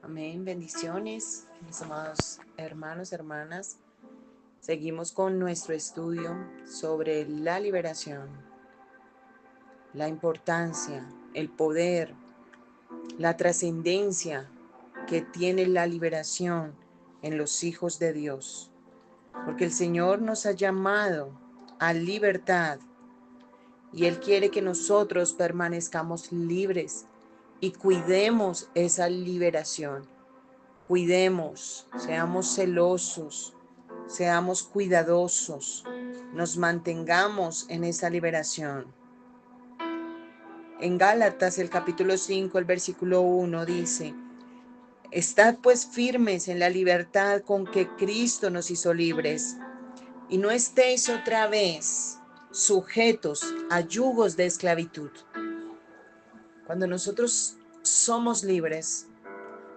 Amén, bendiciones, mis amados hermanos, hermanas. Seguimos con nuestro estudio sobre la liberación, la importancia, el poder, la trascendencia que tiene la liberación en los hijos de Dios. Porque el Señor nos ha llamado a libertad y Él quiere que nosotros permanezcamos libres y cuidemos esa liberación. Cuidemos, seamos celosos, seamos cuidadosos, nos mantengamos en esa liberación. En Gálatas, el capítulo 5, el versículo 1 dice: Estad pues firmes en la libertad con que Cristo nos hizo libres, y no estéis otra vez sujetos a yugos de esclavitud. Cuando nosotros somos libres,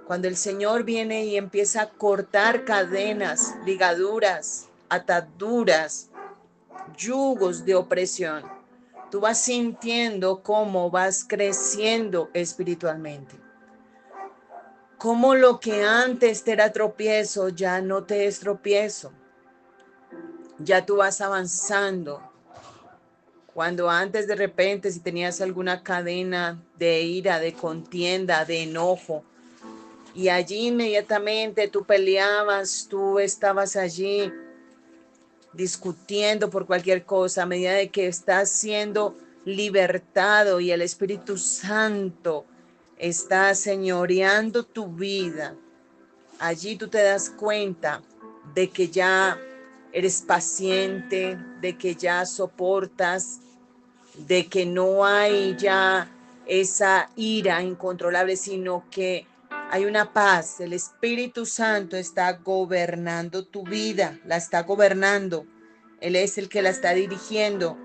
cuando el Señor viene y empieza a cortar cadenas, ligaduras, ataduras, yugos de opresión, tú vas sintiendo cómo vas creciendo espiritualmente. Cómo lo que antes te era tropiezo ya no te es tropiezo. Ya tú vas avanzando. Cuando antes de repente, si tenías alguna cadena de ira, de contienda, de enojo, y allí inmediatamente tú peleabas, tú estabas allí discutiendo por cualquier cosa, a medida de que estás siendo libertado y el Espíritu Santo está señoreando tu vida, allí tú te das cuenta de que ya eres paciente, de que ya soportas, de que no hay ya esa ira incontrolable, sino que hay una paz. El Espíritu Santo está gobernando tu vida, la está gobernando. Él es el que la está dirigiendo.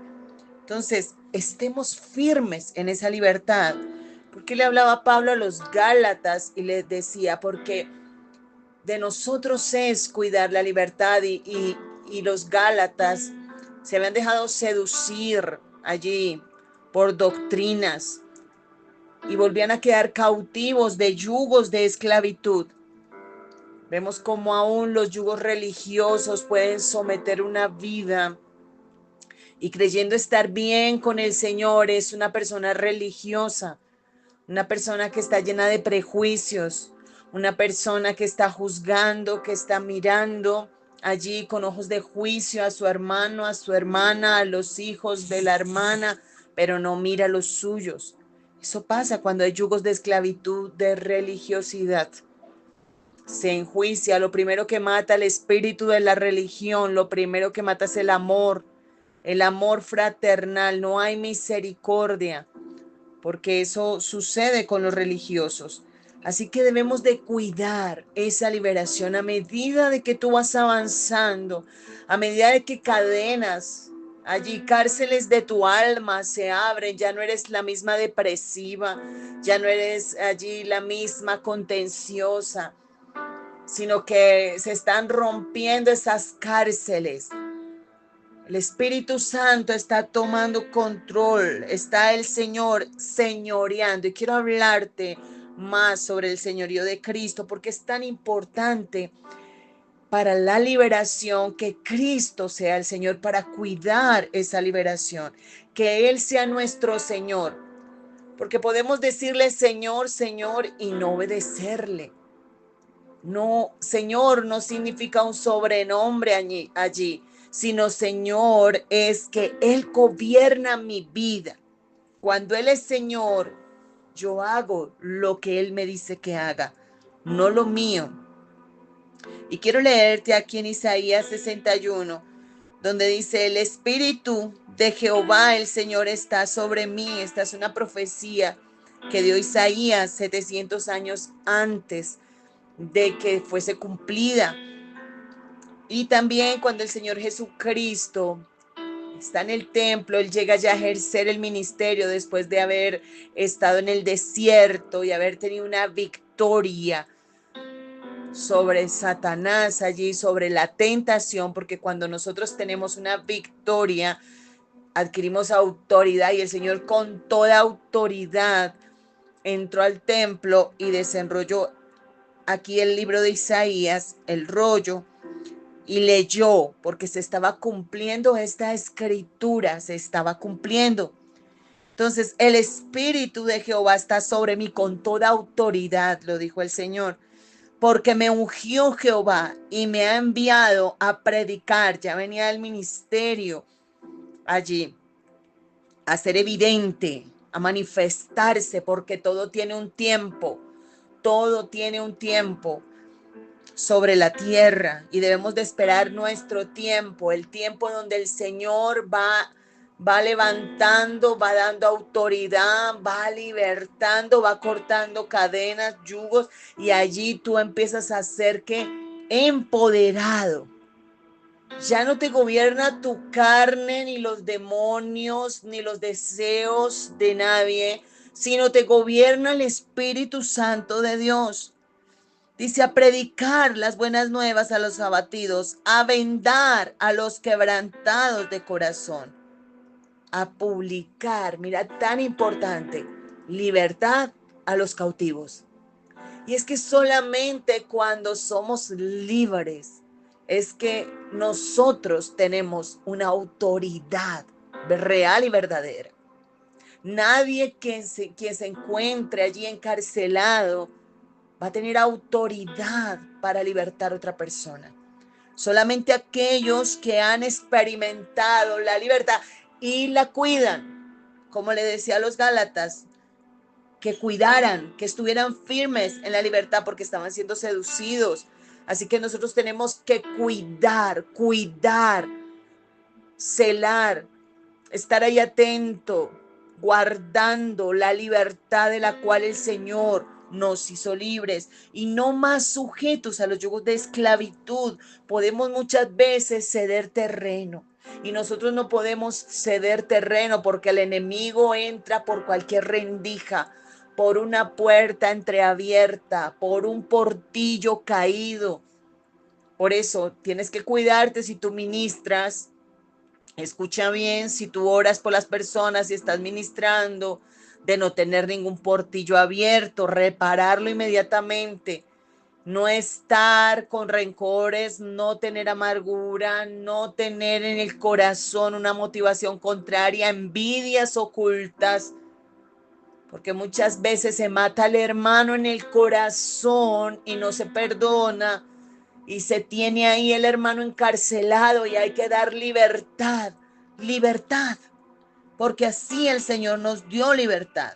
Entonces, estemos firmes en esa libertad. Porque le hablaba Pablo a los Gálatas y les decía, porque de nosotros es cuidar la libertad y los Gálatas se habían dejado seducir allí por doctrinas y volvían a quedar cautivos de yugos de esclavitud. Vemos cómo aún los yugos religiosos pueden someter una vida y creyendo estar bien con el Señor es una persona religiosa, una persona que está llena de prejuicios, una persona que está juzgando, que está mirando allí con ojos de juicio a su hermano, a su hermana, a los hijos de la hermana, pero no mira los suyos. Eso pasa cuando hay yugos de esclavitud, de religiosidad. Se enjuicia, lo primero que mata el espíritu de la religión, lo primero que mata es el amor fraternal, no hay misericordia, porque eso sucede con los religiosos. Así que debemos de cuidar esa liberación a medida de que tú vas avanzando, a medida de que cadenas, allí cárceles de tu alma se abren, ya no eres la misma depresiva, ya no eres allí la misma contenciosa, sino que se están rompiendo esas cárceles. El Espíritu Santo está tomando control, está el Señor señoreando. Y quiero hablarte más sobre el señorío de Cristo porque es tan importante para la liberación que Cristo sea el Señor, para cuidar esa liberación, que Él sea nuestro Señor. Porque podemos decirle Señor, Señor y no obedecerle. No, Señor no significa un sobrenombre allí, sino Señor es que Él gobierna mi vida. Cuando Él es Señor, yo hago lo que Él me dice que haga, no lo mío. Y quiero leerte aquí en Isaías 61, donde dice, el Espíritu de Jehová, el Señor, está sobre mí. Esta es una profecía que dio Isaías 700 años antes de que fuese cumplida. Y también cuando el Señor Jesucristo está en el templo, Él llega ya a ejercer el ministerio después de haber estado en el desierto y haber tenido una victoria sobre Satanás allí, sobre la tentación, porque cuando nosotros tenemos una victoria, adquirimos autoridad y el Señor con toda autoridad entró al templo y desenrolló aquí el libro de Isaías, el rollo, y leyó, porque se estaba cumpliendo esta escritura, se estaba cumpliendo. Entonces, el Espíritu de Jehová está sobre mí con toda autoridad, lo dijo el Señor, porque me ungió Jehová y me ha enviado a predicar. Ya venía el ministerio allí, a ser evidente, a manifestarse, porque todo tiene un tiempo, todo tiene un tiempo sobre la tierra y debemos de esperar nuestro tiempo, el tiempo donde el Señor va levantando, va dando autoridad, va libertando, va cortando cadenas, yugos, y allí tú empiezas a ser que empoderado. Ya no te gobierna tu carne, ni los demonios, ni los deseos de nadie, sino te gobierna el Espíritu Santo de Dios. Dice, a predicar las buenas nuevas a los abatidos, a vendar a los quebrantados de corazón, a publicar, mira, tan importante, libertad a los cautivos. Y es que solamente cuando somos libres es que nosotros tenemos una autoridad real y verdadera. Nadie quien se encuentre allí encarcelado va a tener autoridad para libertar a otra persona. Solamente aquellos que han experimentado la libertad y la cuidan, como le decía a los Gálatas, que cuidaran, que estuvieran firmes en la libertad porque estaban siendo seducidos. Así que nosotros tenemos que cuidar, celar, estar ahí atento, guardando la libertad de la cual el Señor nos hizo libres y no más sujetos a los yugos de esclavitud. Podemos muchas veces ceder terreno y nosotros no podemos ceder terreno porque el enemigo entra por cualquier rendija, por una puerta entreabierta, por un portillo caído. Por eso tienes que cuidarte si tú ministras. Escucha bien, si tú oras por las personas y estás ministrando, de no tener ningún portillo abierto, repararlo inmediatamente, no estar con rencores, no tener amargura, no tener en el corazón una motivación contraria, envidias ocultas, porque muchas veces se mata al hermano en el corazón y no se perdona y se tiene ahí el hermano encarcelado y hay que dar libertad, libertad, porque así el Señor nos dio libertad.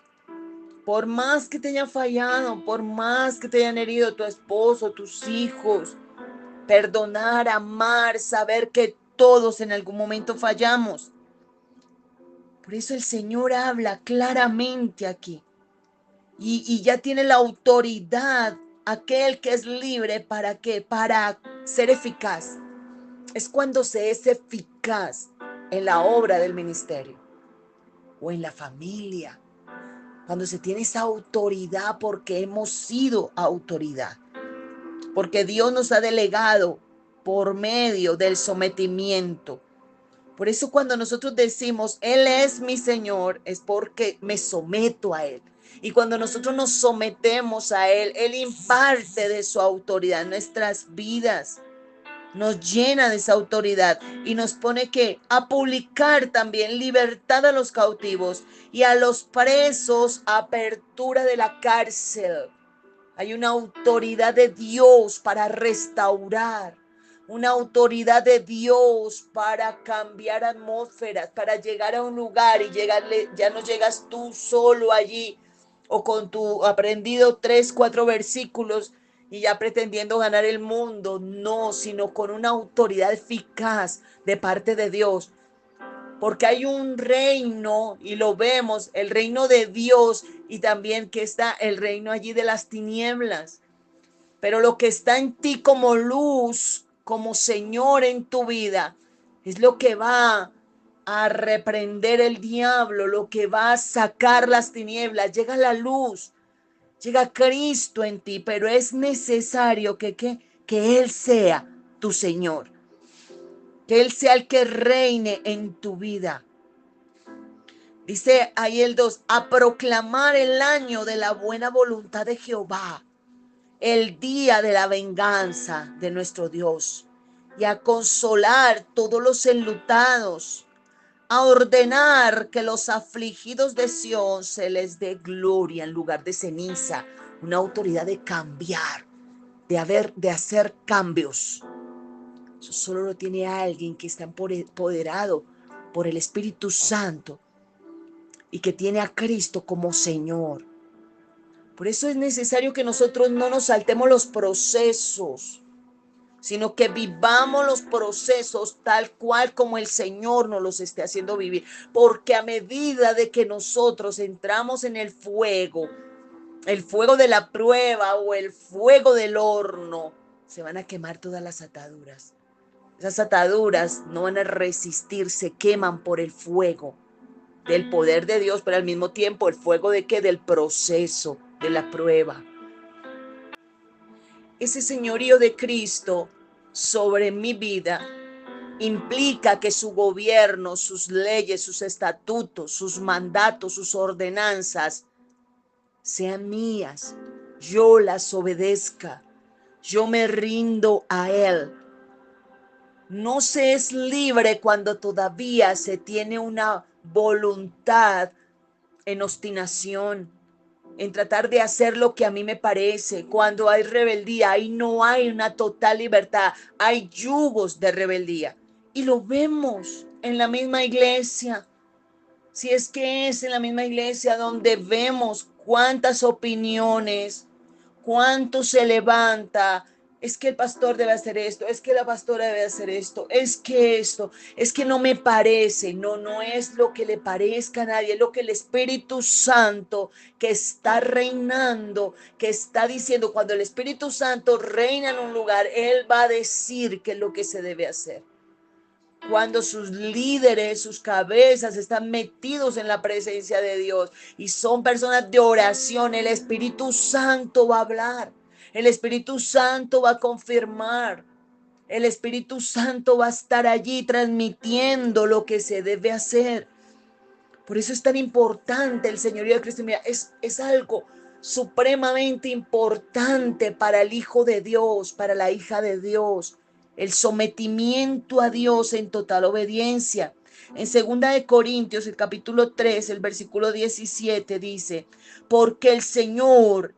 Por más que te hayan fallado, por más que te hayan herido tu esposo, tus hijos, perdonar, amar, saber que todos en algún momento fallamos. Por eso el Señor habla claramente aquí. Y ya tiene la autoridad aquel que es libre. ¿Para qué? Para ser eficaz. Es cuando se es eficaz en la obra del ministerio o en la familia. Cuando se tiene esa autoridad porque hemos sido autoridad. Porque Dios nos ha delegado por medio del sometimiento. Por eso cuando nosotros decimos, Él es mi Señor, es porque me someto a Él. Y cuando nosotros nos sometemos a Él, Él imparte de su autoridad en nuestras vidas. Nos llena de esa autoridad y nos pone que a publicar también libertad a los cautivos y a los presos, apertura de la cárcel. Hay una autoridad de Dios para restaurar, una autoridad de Dios para cambiar atmósferas, para llegar a un lugar y llegarle, ya no llegas tú solo allí o con tu aprendido 3, 4 versículos y ya pretendiendo ganar el mundo, no, sino con una autoridad eficaz de parte de Dios. Porque hay un reino y lo vemos, el reino de Dios y también que está el reino allí de las tinieblas. Pero lo que está en ti como luz, como Señor en tu vida, es lo que va a reprender el diablo, lo que va a sacar las tinieblas. Llega la luz, llega Cristo en ti, pero es necesario que Él sea tu Señor, que Él sea el que reine en tu vida. Dice ahí el 2, a proclamar el año de la buena voluntad de Jehová. el día de la venganza de nuestro Dios y a consolar todos los enlutados, a ordenar que los afligidos de Sión se les dé gloria en lugar de ceniza, una autoridad de cambiar, de hacer cambios. Eso solo lo tiene alguien que está empoderado por el Espíritu Santo y que tiene a Cristo como Señor. Por eso es necesario que nosotros no nos saltemos los procesos, sino que vivamos los procesos tal cual como el Señor nos los esté haciendo vivir. Porque a medida de que nosotros entramos en el fuego de la prueba o el fuego del horno, se van a quemar todas las ataduras. Esas ataduras no van a resistir, se queman por el fuego del poder de Dios, pero al mismo tiempo el fuego de qué? Del proceso, de la prueba. Ese señorío de Cristo sobre mi vida implica que su gobierno, sus leyes, sus estatutos, sus mandatos, sus ordenanzas sean mías. Yo las obedezca. Yo me rindo a Él. No se es libre cuando todavía se tiene una voluntad en obstinación, en tratar de hacer lo que a mí me parece. Cuando hay rebeldía, ahí no hay una total libertad, hay yugos de rebeldía. Y lo vemos en la misma iglesia. Si es que es en la misma iglesia donde vemos cuántas opiniones, cuánto se levanta. Es que el pastor debe hacer esto, es que la pastora debe hacer esto, es que esto, es que no me parece. No, no es lo que le parezca a nadie, es lo que el Espíritu Santo que está reinando, que está diciendo. Cuando el Espíritu Santo reina en un lugar, Él va a decir qué es lo que se debe hacer. Cuando sus líderes, sus cabezas están metidos en la presencia de Dios y son personas de oración, el Espíritu Santo va a hablar, el Espíritu Santo va a confirmar, el Espíritu Santo va a estar allí transmitiendo lo que se debe hacer. Por eso es tan importante el señorío de Cristo. Mira, es algo supremamente importante para el Hijo de Dios, para la hija de Dios. El sometimiento a Dios en total obediencia. En 2 el capítulo 3, el versículo 17 dice, porque el Señor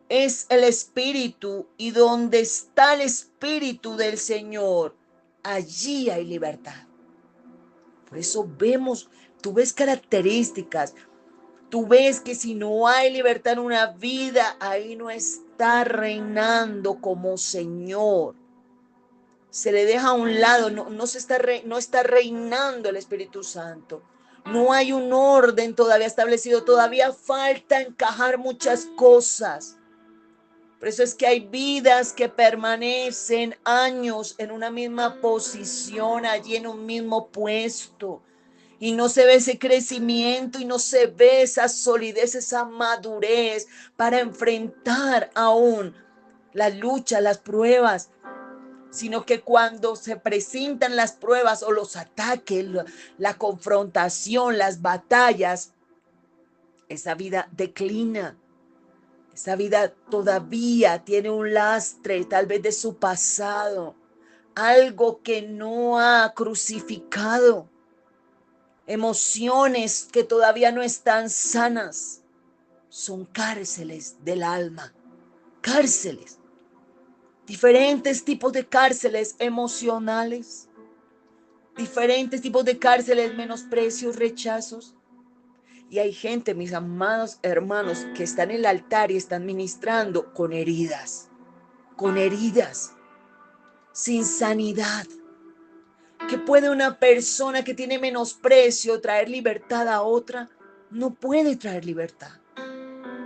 es el Espíritu y donde está el Espíritu del Señor, allí hay libertad. Por eso vemos, tú ves características, tú ves que si no hay libertad en una vida, ahí no está reinando como Señor. Se le deja a un lado, no está reinando el Espíritu Santo. No hay un orden todavía establecido, todavía falta encajar muchas cosas. Por eso es que hay vidas que permanecen años en una misma posición, allí en un mismo puesto. Y no se ve ese crecimiento y no se ve esa solidez, esa madurez para enfrentar aún las luchas, las pruebas. Sino que cuando se presentan las pruebas o los ataques, la confrontación, las batallas, esa vida declina. Esa vida todavía tiene un lastre, tal vez de su pasado, algo que no ha crucificado, emociones que todavía no están sanas. Son cárceles del alma, cárceles, diferentes tipos de cárceles emocionales, diferentes tipos de cárceles, menosprecios, rechazos. Y hay gente, mis amados hermanos, que están en el altar y están ministrando con heridas, sin sanidad. ¿Qué puede una persona que tiene menosprecio traer libertad a otra? No puede traer libertad.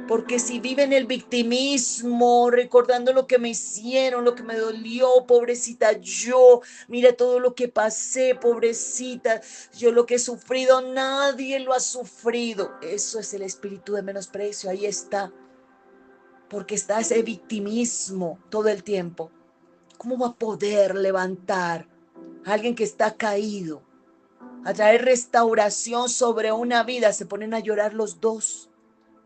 Porque si vive en el victimismo, recordando lo que me hicieron, lo que me dolió, pobrecita yo, mira todo lo que pasé, pobrecita, yo lo que he sufrido, nadie lo ha sufrido. Eso es el espíritu de menosprecio, ahí está. Porque está ese victimismo todo el tiempo. ¿Cómo va a poder levantar a alguien que está caído, a traer restauración sobre una vida? Se ponen a llorar los dos.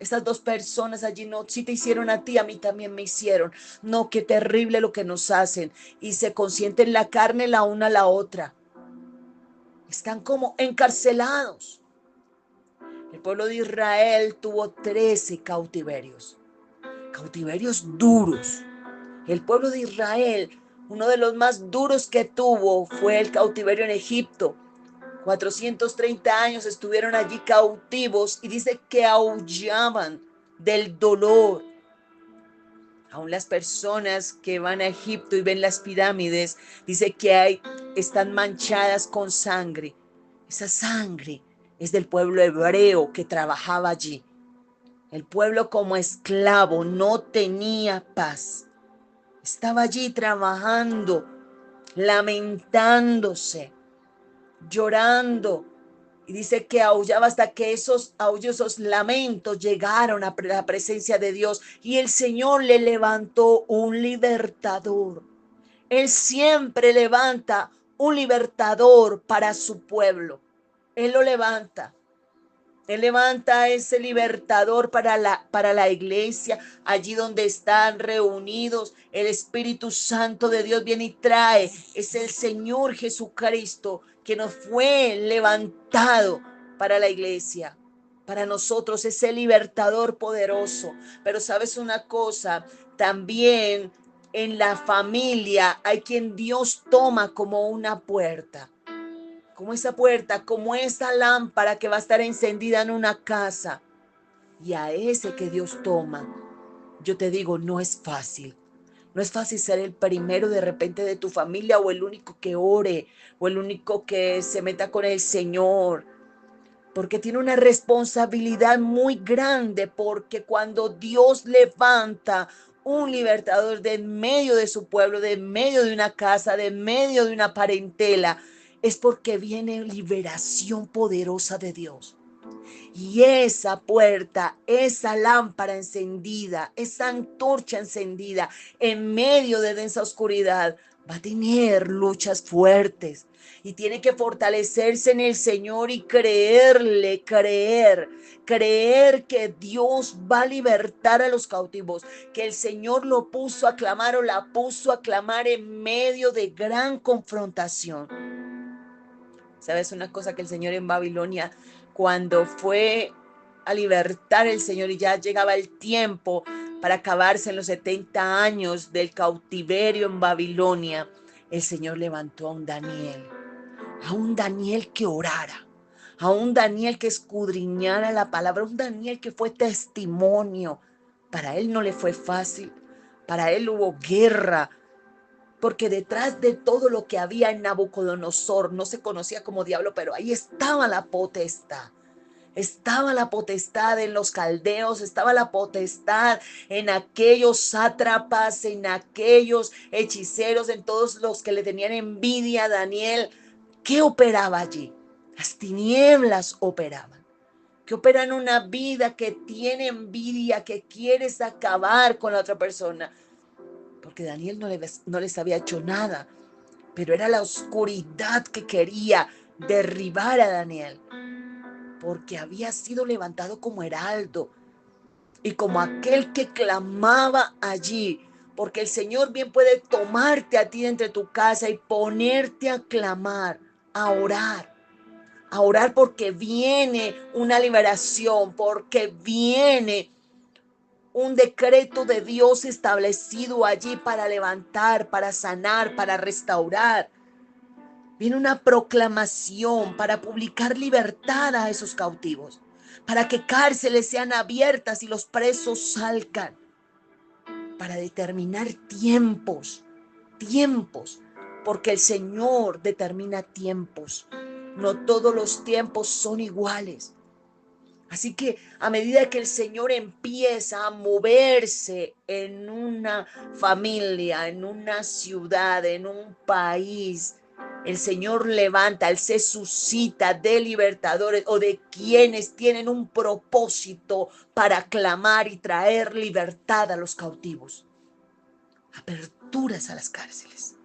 Estas dos personas allí no, si te hicieron a ti, a mí también me hicieron. No, qué terrible lo que nos hacen. Y se consienten la carne la una a la otra. Están como encarcelados. El pueblo de Israel tuvo 13 cautiverios. Cautiverios duros. El pueblo de Israel, uno de los más duros que tuvo fue el cautiverio en Egipto. 430 años estuvieron allí cautivos y dice que aullaban del dolor. Aún las personas que van a Egipto y ven las pirámides, dice que están manchadas con sangre. Esa sangre es del pueblo hebreo que trabajaba allí. El pueblo como esclavo no tenía paz. Estaba allí trabajando, lamentándose, llorando. Y dice que aullaba hasta que esos aullos, esos lamentos llegaron a la presencia de Dios. Y el Señor le levantó un libertador. Él siempre levanta un libertador para su pueblo. Él lo levanta. Él levanta ese libertador para la iglesia, allí donde están reunidos. El Espíritu Santo de Dios viene y trae. Es el Señor Jesucristo que nos fue levantado para la iglesia. Para nosotros ese libertador poderoso. Pero sabes una cosa, también en la familia hay quien Dios toma como una puerta. Como esa puerta, como esa lámpara que va a estar encendida en una casa. Y a ese que Dios toma, yo te digo, no es fácil. No es fácil ser el primero de repente de tu familia o el único que ore o el único que se meta con el Señor. Porque tiene una responsabilidad muy grande, porque cuando Dios levanta un libertador de en medio de su pueblo, de en medio de una casa, de en medio de una parentela, es porque viene liberación poderosa de Dios. Y esa puerta, esa lámpara encendida, esa antorcha encendida en medio de densa oscuridad, va a tener luchas fuertes. Y tiene que fortalecerse en el Señor y creerle, creer que Dios va a libertar a los cautivos, que el Señor lo puso a clamar o la puso a clamar en medio de gran confrontación. ¿Sabes una cosa? Que el Señor en Babilonia, cuando fue a libertar el Señor y ya llegaba el tiempo para acabarse en los 70 años del cautiverio en Babilonia, el Señor levantó a un Daniel que orara, a un Daniel que escudriñara la palabra, un Daniel que fue testimonio. Para él no le fue fácil, para él hubo guerra, porque detrás de todo lo que había en Nabucodonosor, no se conocía como diablo, pero ahí estaba la potestad. Estaba la potestad en los caldeos, estaba la potestad en aquellos sátrapas, en aquellos hechiceros, en todos los que le tenían envidia a Daniel. ¿Qué operaba allí? Las tinieblas operaban. ¿Qué opera en una vida que tiene envidia, que quieres acabar con la otra persona? Porque Daniel no les había hecho nada, pero era la oscuridad que quería derribar a Daniel, porque había sido levantado como heraldo y como aquel que clamaba allí, porque el Señor bien puede tomarte a ti de entre tu casa y ponerte a clamar, a orar porque viene una liberación, porque viene un decreto de Dios establecido allí para levantar, para sanar, para restaurar. Viene una proclamación para publicar libertad a esos cautivos, para que cárceles sean abiertas y los presos salgan, para determinar tiempos, porque el Señor determina tiempos. No todos los tiempos son iguales. Así que a medida que el Señor empieza a moverse en una familia, en una ciudad, en un país, el Señor levanta, Él se suscita de libertadores o de quienes tienen un propósito para clamar y traer libertad a los cautivos, aperturas a las cárceles,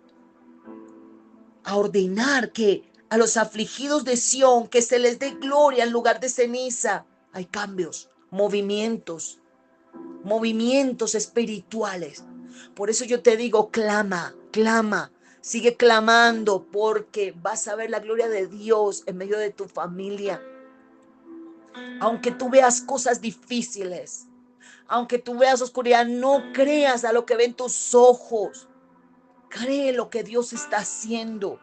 a ordenar que a los afligidos de Sión que se les dé gloria en lugar de ceniza. Hay cambios, movimientos, movimientos espirituales. Por eso yo te digo, clama, clama, sigue clamando, porque vas a ver la gloria de Dios en medio de tu familia. Aunque tú veas cosas difíciles, aunque tú veas oscuridad, no creas a lo que ven tus ojos. Cree lo que Dios está haciendo.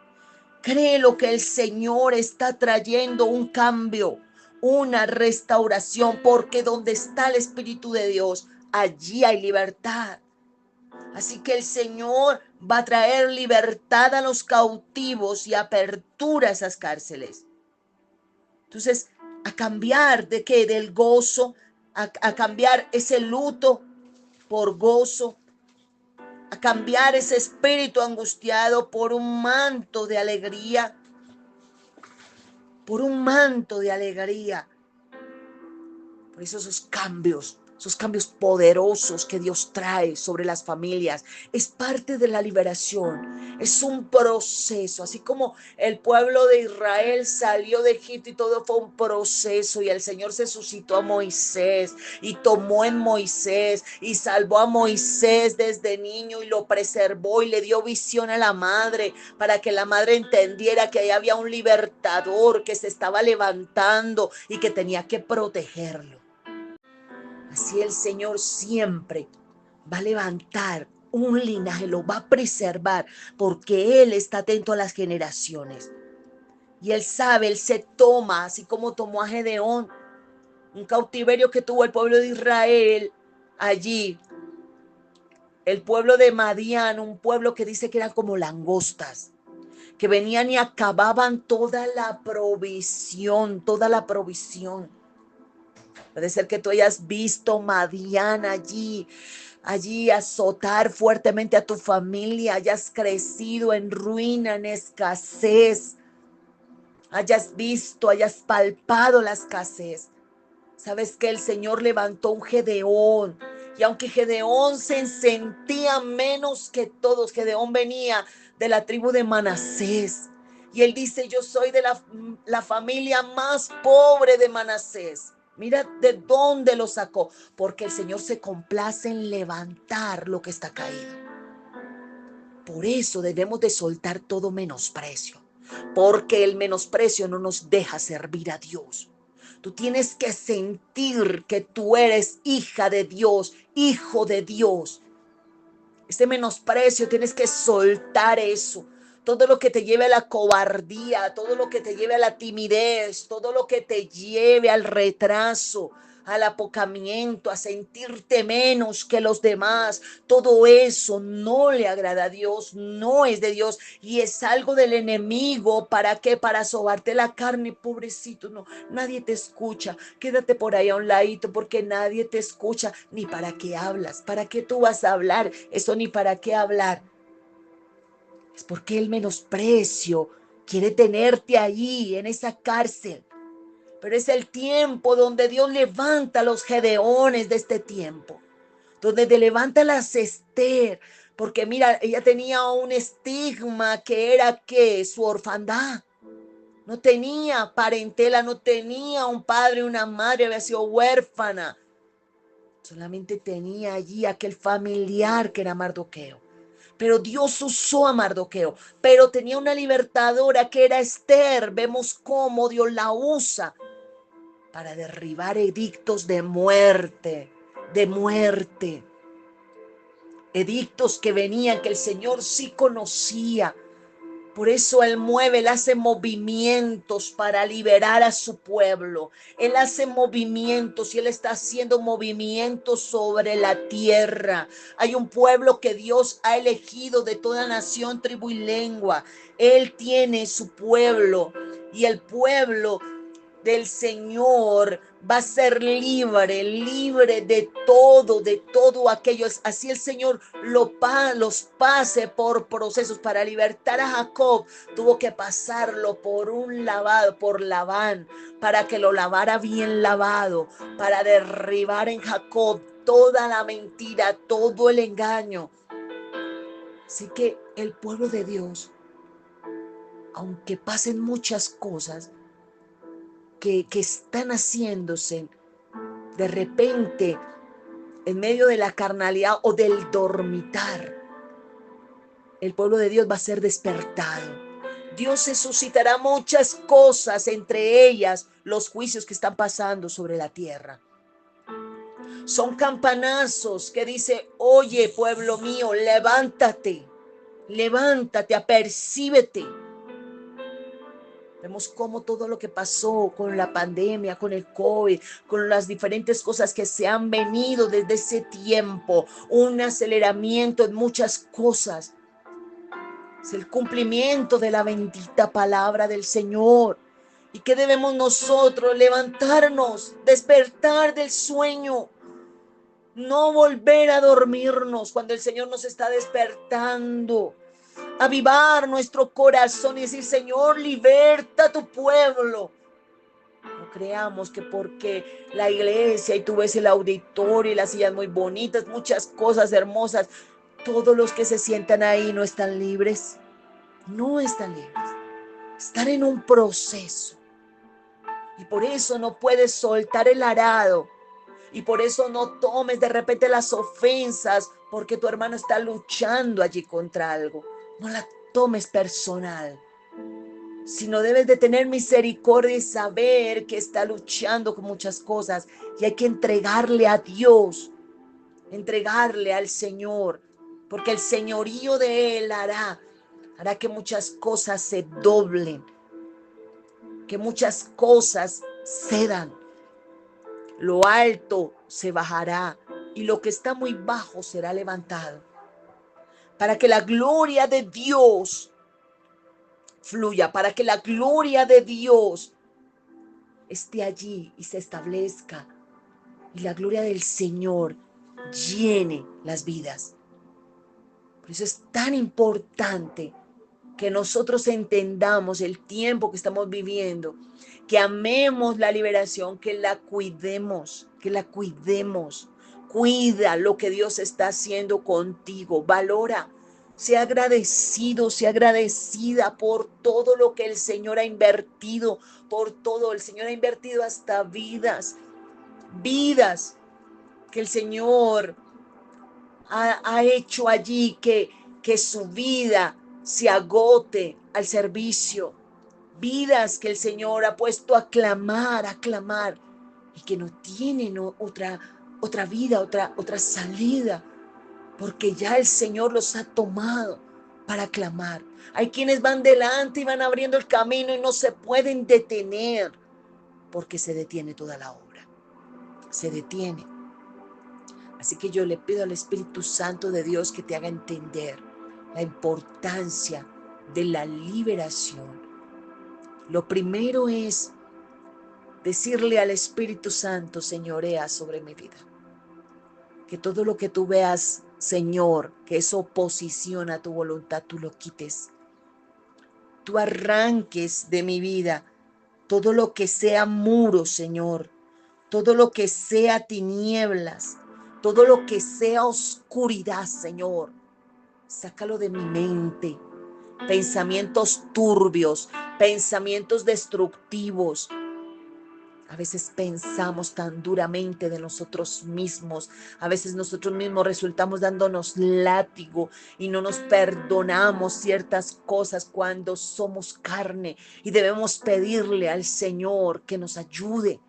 Cree lo que el Señor está trayendo, un cambio, una restauración, porque donde está el Espíritu de Dios, allí hay libertad. Así que el Señor va a traer libertad a los cautivos y apertura a esas cárceles. Entonces, a cambiar de qué, del gozo, a cambiar ese luto por gozo, a cambiar ese espíritu angustiado por un manto de alegría, por un manto de alegría. Por eso esos cambios poderosos que Dios trae sobre las familias, es parte de la liberación, es un proceso, así como el pueblo de Israel salió de Egipto y todo fue un proceso, y el Señor se suscitó a Moisés y tomó en Moisés y salvó a Moisés desde niño y lo preservó y le dio visión a la madre para que la madre entendiera que ahí había un libertador que se estaba levantando y que tenía que protegerlo. Así el Señor siempre va a levantar un linaje, lo va a preservar, porque Él está atento a las generaciones. Y Él sabe, Él se toma, así como tomó a Gedeón, un cautiverio que tuvo el pueblo de Israel allí. El pueblo de Madián, un pueblo que dice que eran como langostas, que venían y acababan toda la provisión, toda la provisión. Puede ser que tú hayas visto Madián allí azotar fuertemente a tu familia, hayas crecido en ruina, en escasez, hayas visto, hayas palpado la escasez. Sabes que el Señor levantó un Gedeón, y aunque Gedeón se sentía menos que todos, Gedeón venía de la tribu de Manasés, y él dice: yo soy de la familia más pobre de Manasés. Mira de dónde lo sacó, porque el Señor se complace en levantar lo que está caído. Por eso debemos de soltar todo menosprecio, porque el menosprecio no nos deja servir a Dios. Tú tienes que sentir que tú eres hija de Dios, hijo de Dios. Ese menosprecio tienes que soltar eso. Todo lo que te lleve a la cobardía, todo lo que te lleve a la timidez, todo lo que te lleve al retraso, al apocamiento, a sentirte menos que los demás, todo eso no le agrada a Dios, no es de Dios y es algo del enemigo. ¿Para qué? Para sobarte la carne, pobrecito. No, nadie te escucha. Quédate por ahí a un ladito, porque nadie te escucha. Ni para qué hablas, para qué tú vas a hablar, eso ni para qué hablar. Es porque el menosprecio quiere tenerte ahí en esa cárcel. Pero es el tiempo donde Dios levanta a los Gedeones de este tiempo, donde te levanta las Esther, porque mira, ella tenía un estigma que era que su orfandad. No tenía parentela, no tenía un padre, una madre, había sido huérfana. Solamente tenía allí aquel familiar que era Mardoqueo. Pero Dios usó a Mardoqueo, pero tenía una libertadora que era Esther. Vemos cómo Dios la usa para derribar edictos de muerte, de muerte. Edictos que venían, que el Señor sí conocía. Por eso Él mueve, Él hace movimientos para liberar a su pueblo. Él hace movimientos y Él está haciendo movimientos sobre la tierra. Hay un pueblo que Dios ha elegido de toda nación, tribu y lengua. Él tiene su pueblo, y el pueblo del Señor va a ser libre de todo aquello. Así el Señor los pase por procesos. Para libertar a Jacob tuvo que pasarlo por un lavado, por Labán, para que lo lavara bien lavado, para derribar en Jacob toda la mentira, todo el engaño. Así que el pueblo de Dios, aunque pasen muchas cosas que están haciéndose, de repente, en medio de la carnalidad o del dormitar, el pueblo de Dios va a ser despertado. Dios se suscitará muchas cosas, entre ellas los juicios que están pasando sobre la tierra. Son campanazos que dice: oye, pueblo mío, levántate, levántate, apercíbete. Vemos cómo todo lo que pasó con la pandemia, con el COVID, con las diferentes cosas que se han venido desde ese tiempo, un aceleramiento en muchas cosas. Es el cumplimiento de la bendita palabra del Señor. ¿Y qué debemos nosotros? Levantarnos, despertar del sueño, no volver a dormirnos cuando el Señor nos está despertando. Avivar nuestro corazón y decir: Señor, liberta a tu pueblo. No creamos que porque la iglesia y tú ves el auditorio y las sillas muy bonitas, muchas cosas hermosas, todos los que se sientan ahí no están libres. No están libres. Están en un proceso. Y por eso no puedes soltar el arado. Y por eso no tomes de repente las ofensas porque tu hermano está luchando allí contra algo. No la tomes personal, sino debes de tener misericordia y saber que está luchando con muchas cosas y hay que entregarle a Dios, entregarle al Señor, porque el señorío de Él hará que muchas cosas se doblen, que muchas cosas cedan. Lo alto se bajará y lo que está muy bajo será levantado, para que la gloria de Dios fluya, para que la gloria de Dios esté allí y se establezca y la gloria del Señor llene las vidas. Por eso es tan importante que nosotros entendamos el tiempo que estamos viviendo, que amemos la liberación, que la cuidemos, que la cuidemos. Cuida lo que Dios está haciendo contigo, valora. Sea agradecido, sea agradecida por todo lo que el Señor ha invertido, por todo. El Señor ha invertido hasta vidas que el Señor ha hecho allí que su vida se agote al servicio. Vidas que el Señor ha puesto a clamar, y que no tienen otra vida, otra salida, porque ya el Señor los ha tomado para clamar. Hay quienes van delante y van abriendo el camino y no se pueden detener, porque se detiene toda la obra. Se detiene. Así que yo le pido al Espíritu Santo de Dios que te haga entender la importancia de la liberación. Lo primero es decirle al Espíritu Santo: señorea sobre mi vida. Que todo lo que tú veas, Señor, que es oposición a tu voluntad, tú lo quites. Tú arranques de mi vida todo lo que sea muro, Señor. Todo lo que sea tinieblas. Todo lo que sea oscuridad, Señor. Sácalo de mi mente. Pensamientos turbios, pensamientos destructivos. A veces pensamos tan duramente de nosotros mismos. A veces nosotros mismos resultamos dándonos látigo y no nos perdonamos ciertas cosas cuando somos carne y debemos pedirle al Señor que nos ayude.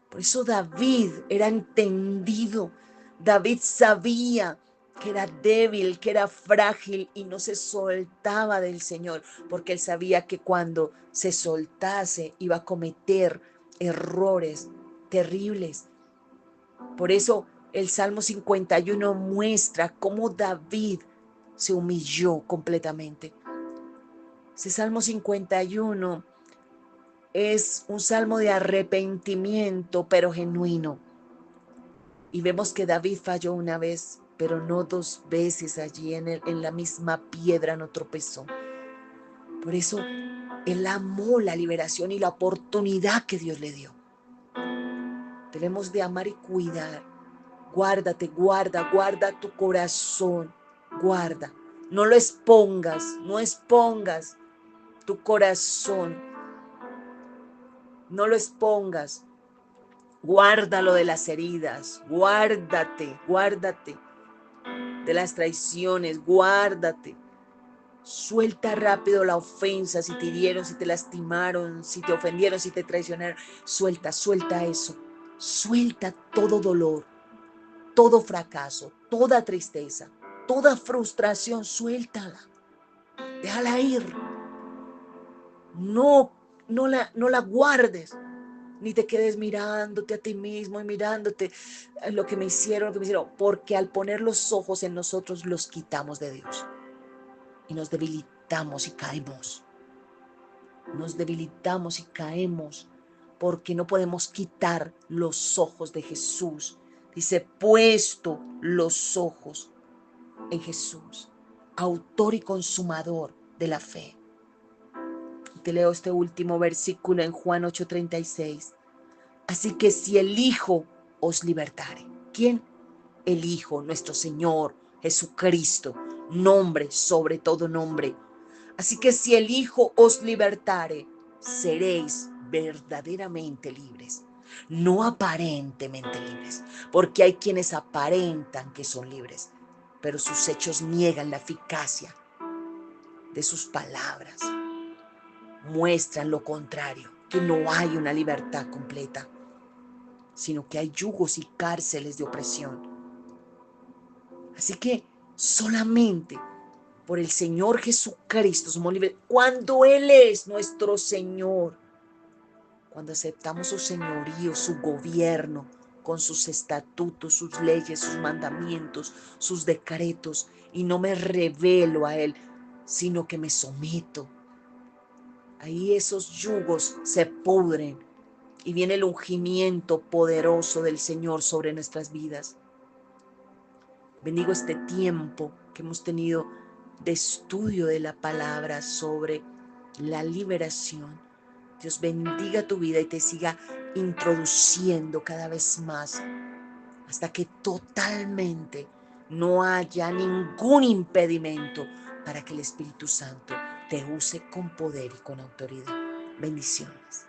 Por eso David era entendido. David sabía que era débil, que era frágil y no se soltaba del Señor, porque él sabía que cuando se soltase iba a cometer errores terribles. Por eso el Salmo 51 muestra cómo David se humilló completamente. Ese Salmo 51 es un salmo de arrepentimiento, pero genuino. Y vemos que David falló una vez, pero no dos veces. Allí en la misma piedra no tropezó. Por eso él amó la liberación y la oportunidad que Dios le dio. Debemos de amar y cuidar. Guárdate, guarda tu corazón. Guarda. No lo expongas, no expongas tu corazón. No lo expongas. Guárdalo de las heridas, guárdate de las traiciones, guárdate. Suelta rápido la ofensa, si te hirieron, si te lastimaron, si te ofendieron, si te traicionaron. Suelta eso. Suelta todo dolor, todo fracaso, toda tristeza, toda frustración, suéltala. Déjala ir. No, no la guardes. Ni te quedes mirándote a ti mismo y mirándote lo que me hicieron, porque al poner los ojos en nosotros los quitamos de Dios y nos debilitamos y caemos. Nos debilitamos y caemos porque no podemos quitar los ojos de Jesús. Dice, puesto los ojos en Jesús, autor y consumador de la fe. Te leo este último versículo en Juan 8:36. Así que si el Hijo os libertare, ¿quién? El Hijo, nuestro Señor Jesucristo, nombre sobre todo nombre. Así que si el Hijo os libertare, seréis verdaderamente libres, no aparentemente libres, porque hay quienes aparentan que son libres, pero sus hechos niegan la eficacia de sus palabras, muestran lo contrario, que no hay una libertad completa, sino que hay yugos y cárceles de opresión. Así que solamente por el Señor Jesucristo somos libres. Cuando Él es nuestro Señor, cuando aceptamos su señorío, su gobierno, con sus estatutos, sus leyes, sus mandamientos, sus decretos, y no me rebelo a Él, sino que me someto. Ahí esos yugos se pudren y viene el ungimiento poderoso del Señor sobre nuestras vidas. Bendigo este tiempo que hemos tenido de estudio de la palabra sobre la liberación. Dios bendiga tu vida y te siga introduciendo cada vez más hasta que totalmente no haya ningún impedimento para que el Espíritu Santo te use con poder y con autoridad. Bendiciones.